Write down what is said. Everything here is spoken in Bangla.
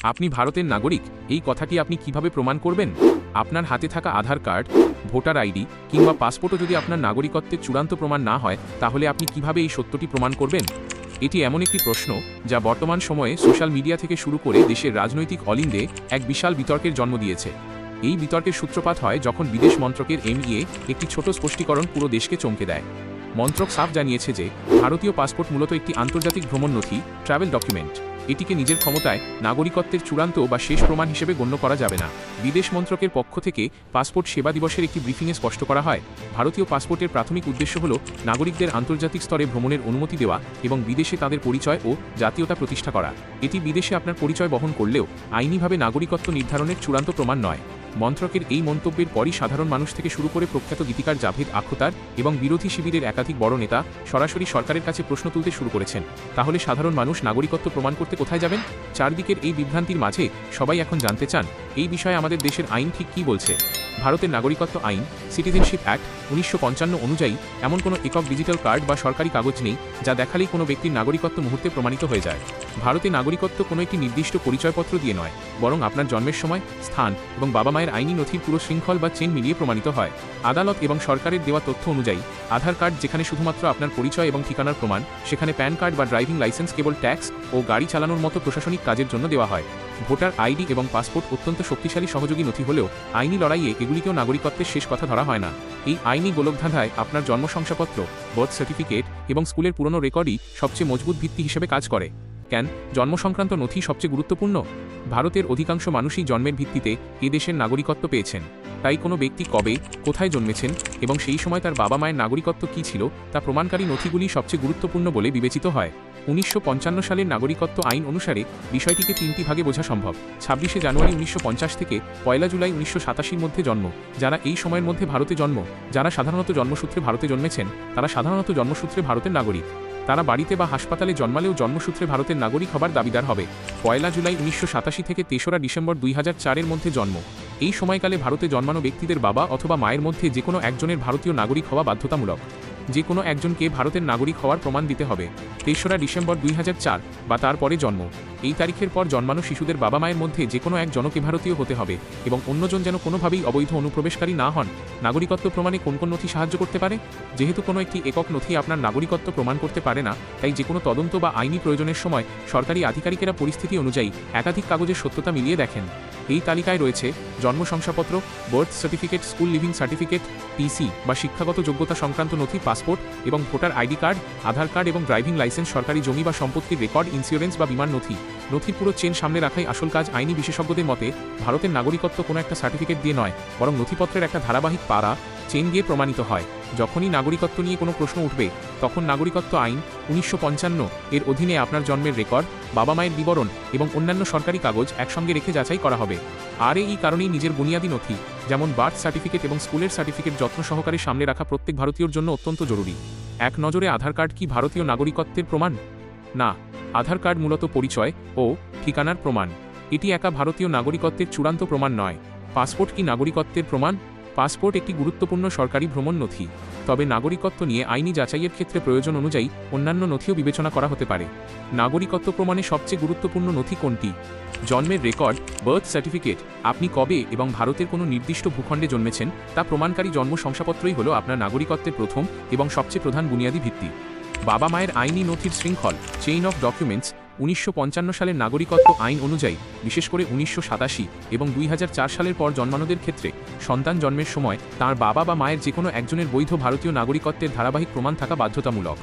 আপনি ভারতের নাগরিক এই কথাটি আপনি কিভাবে প্রমাণ করবেন? আপনার হাতে থাকা আধার কার্ড, ভোটার আইডি কিংবা পাসপোর্টও যদি আপনার নাগরিকত্বের চূড়ান্ত প্রমাণ না হয়, তাহলে আপনি কিভাবে এই সত্যটি প্রমাণ করবেন? এটি এমন একটি প্রশ্ন যা বর্তমান সময়ে সোশ্যাল মিডিয়া থেকে শুরু করে দেশের রাজনৈতিক অলিন্দে এক বিশাল বিতর্কের জন্ম দিয়েছে। এই বিতর্কের সূত্রপাত হয় যখন বিদেশ মন্ত্রকের এমইএ একটি ছোট স্পষ্টীকরণ পুরো দেশকে চমকে দেয়। মন্ত্রক সাফ জানিয়েছে যে ভারতীয় পাসপোর্ট মূলত একটি আন্তর্জাতিক ভ্রমণ নথি, ট্রাভেল ডকুমেন্ট। এটিকে নিজের ক্ষমতায় নাগরিকত্বের চূড়ান্ত বা শেষ প্রমাণ হিসেবে গণ্য করা যাবে না। বিদেশ মন্ত্রকের পক্ষ থেকে পাসপোর্ট সেবা দিবসের একটি ব্রিফিংয়ে স্পষ্ট করা হয়, ভারতীয় পাসপোর্টের প্রাথমিক উদ্দেশ্য হল নাগরিকদের আন্তর্জাতিক স্তরে ভ্রমণের অনুমতি দেওয়া এবং বিদেশে তাদের পরিচয় ও জাতীয়তা প্রতিষ্ঠা করা। এটি বিদেশে আপনার পরিচয় বহন করলেও আইনিভাবে নাগরিকত্ব নির্ধারণের চূড়ান্ত প্রমাণ নয়। মন্ত্রকের এই মন্তব্যের পরই সাধারণ মানুষ থেকে শুরু করে প্রখ্যাত গীতিকার জাভেদ আখতার এবং বিরোধী শিবিরের একাধিক বড় নেতা সরাসরি সরকারের কাছে প্রশ্ন তুলতে শুরু করেছেন, তাহলে সাধারণ মানুষ নাগরিকত্ব প্রমাণ করতে কোথায় যাবেন? চারদিকের এই বিভ্রান্তির মাঝে সবাই এখন জানতে চান এই বিষয়ে আমাদের দেশের আইন ঠিক কী বলছে। ভারতের নাগরিকত্ব আইন সিটিজেনশিপ অ্যাক্ট 1955 অনুযায়ী এমন কোনো একক ডিজিটাল কার্ড বা সরকারি কাগজ নেই যা দেখালেই কোনো ব্যক্তির নাগরিকত্ব মুহূর্তে প্রমাণিত হয়ে যায়। ভারতে নাগরিকত্ব কোনো একটি নির্দিষ্ট পরিচয়পত্র দিয়ে নয়, বরং আপনার জন্মের সময়, স্থান এবং বাবা মায়ের আইনি নথির পুরো শৃঙ্খল বা চেন মিলিয়ে প্রমাণিত হয়। আদালত এবং সরকারের দেওয়া তথ্য অনুযায়ী আধার কার্ড যেখানে শুধুমাত্র আপনার পরিচয় এবং ঠিকানার প্রমাণ, সেখানে প্যান কার্ড বা ড্রাইভিং লাইসেন্স কেবল ট্যাক্স ও গাড়ি চালানোর মতো প্রশাসনিক কাজের জন্য দেওয়া হয়। ভোটার আইডি এবং পাসপোর্ট অত্যন্ত শক্তিশালী সহযোগী নথি হলেও আইনি লড়াইয়ে এগুলিকেও নাগরিকত্বের শেষ কথা ধরা হয় না। এই আইনি গোলকধাঁধায় আপনার জন্ম শংসাপত্র, বার্থ সার্টিফিকেট এবং স্কুলের পুরনো রেকর্ডই সবচেয়ে মজবুত ভিত্তি হিসেবে কাজ করে। কেন জন্ম সংক্রান্ত নথি সবচেয়ে গুরুত্বপূর্ণ? ভারতের অধিকাংশ মানুষই জন্মের ভিত্তিতে এ দেশের নাগরিকত্ব পেয়েছেন। তাই কোনো ব্যক্তি কবে, কোথায় জন্মেছেন এবং সেই সময় তার বাবা মায়ের নাগরিকত্ব কী ছিল তা প্রমাণকারী নথিগুলি সবচেয়ে গুরুত্বপূর্ণ বলে বিবেচিত হয়। 1955 সালের নাগরিকত্ব আইন অনুসারে বিষয়টিকে তিনটি ভাগে বোঝা সম্ভব। 26শে জানুয়ারি 1950 থেকে 1 জুলাই 1987 মধ্যে জন্ম, যারা এই সময়ের মধ্যে ভারতে জন্ম, যারা সাধারণত জন্মসূত্রে ভারতে জন্মেছেন তারা সাধারণত জন্মসূত্রে ভারতের নাগরিক। তারা বাড়িতে বা হাসপাতালে জন্মালেও জন্মসূত্রে ভারতের নাগরিক হবার দাবিদার হবে। 1 জুলাই 1987 থেকে 3রা ডিসেম্বর 2004-এর মধ্যে জন্ম। এই সময়কালে ভারতে জন্মানো ব্যক্তিদের বাবা অথবা মায়ের মধ্যে যে কোনো একজনের ভারতীয় নাগরিক হওয়া বাধ্যতামূলক। যে কোনো একজনকে ভারতের নাগরিক হওয়ার প্রমাণ দিতে হবে। 3রা ডিসেম্বর 2004 বা তার পরে জন্ম। এই তারিখের পর জন্মানো শিশুদের বাবা মায়ের মধ্যে যে কোনো একজনকে ভারতীয় হতে হবে এবং অন্যজন যেন কোনোভাবেই অবৈধ অনুপ্রবেশকারী না হন। নাগরিকত্ব প্রমাণে কোন কোন নথি সাহায্য করতে পারে? যেহেতু কোনো একটি একক নথি আপনার নাগরিকত্ব প্রমাণ করতে পারে না, তাই যে কোনো তদন্ত বা আইনি প্রয়োজনের সময় সরকারি আধিকারিকেরা পরিস্থিতি অনুযায়ী একাধিক কাগজের সত্যতা মিলিয়ে দেখেন। এই তালিকায় রয়েছে জন্ম শংসাপত্র, birth certificate, school living certificate, TC বা শিক্ষাগত যোগ্যতা সংক্রান্ত নথি, পাসপোর্ট এবং ভোটার আইডি কার্ড, আধার কার্ড এবং ড্রাইভিং লাইসেন্স, সরকারি জমি বা সম্পত্তির রেকর্ড, ইন্স্যুরেন্স বা বিমান নথি। নথির পুরো চেন সামনে রাখাই আসল কাজ। আইনি বিশেষজ্ঞদের মতে ভারতের নাগরিকত্ব কোনো একটা সার্টিফিকেট দিয়ে নয়, বরং নথিপত্রের একটা ধারাবাহিক পারা চেন দিয়ে প্রমাণিত হয়। যখনই নাগরিকত্ব নিয়ে কোনো প্রশ্ন উঠবে, তখন নাগরিকত্ব আইন 1955 এর অধীনে আপনার জন্মের রেকর্ড, বাবা মায়ের বিবরণ এবং অন্যান্য সরকারি কাগজ একসঙ্গে রেখে যাচাই করা হবে। আর এই কারণেই নিজের বুনিয়াদী নথি যেমন বার্থ সার্টিফিকেট এবং স্কুলের সার্টিফিকেট যত্ন সহকারে সামনে রাখা প্রত্যেক ভারতীয়র জন্য অত্যন্ত জরুরি। এক নজরে আধার কার্ড কি ভারতীয় নাগরিকত্বের প্রমাণ? না, আধার কার্ড মূলত পরিচয় ও ঠিকানার প্রমাণ। এটি একা ভারতীয় নাগরিকত্বের চূড়ান্ত প্রমাণ নয়। পাসপোর্ট কি নাগরিকত্বের প্রমাণ? পাসপোর্ট একটি গুরুত্বপূর্ণ সরকারি ভ্রমণ নথি, তবে নাগরিকত্ব নিয়ে আইনি যাচাইয়ের ক্ষেত্রে প্রয়োজন অনুযায়ী অন্যান্য নথিও বিবেচনা করা হতে পারে। নাগরিকত্ব প্রমাণে সবচেয়ে গুরুত্বপূর্ণ নথি কোনটি? জন্মের রেকর্ড, বার্থ সার্টিফিকেট। আপনি কবে এবং ভারতের কোনো নির্দিষ্ট ভূখণ্ডে জন্মেছেন তা প্রমাণকারী জন্ম শংসাপত্রই হল আপনার নাগরিকত্বের প্রথম এবং সবচেয়ে প্রধান বুনিয়াদী ভিত্তি। বাবা মায়ের আইনি নথির শৃঙ্খল, চেইন অফ ডকুমেন্টস। 1955 সালের নাগরিকত্ব আইন অনুযায়ী বিশেষ করে 1987 এবং 2004 সালের পর জন্মানোদের ক্ষেত্রে সন্তান জন্মের সময় তার বাবা বা মায়ের যে কোনো একজনের বৈধ ভারতীয় নাগরিকত্বের ধারাবাহিক প্রমাণ থাকা বাধ্যতামূলক।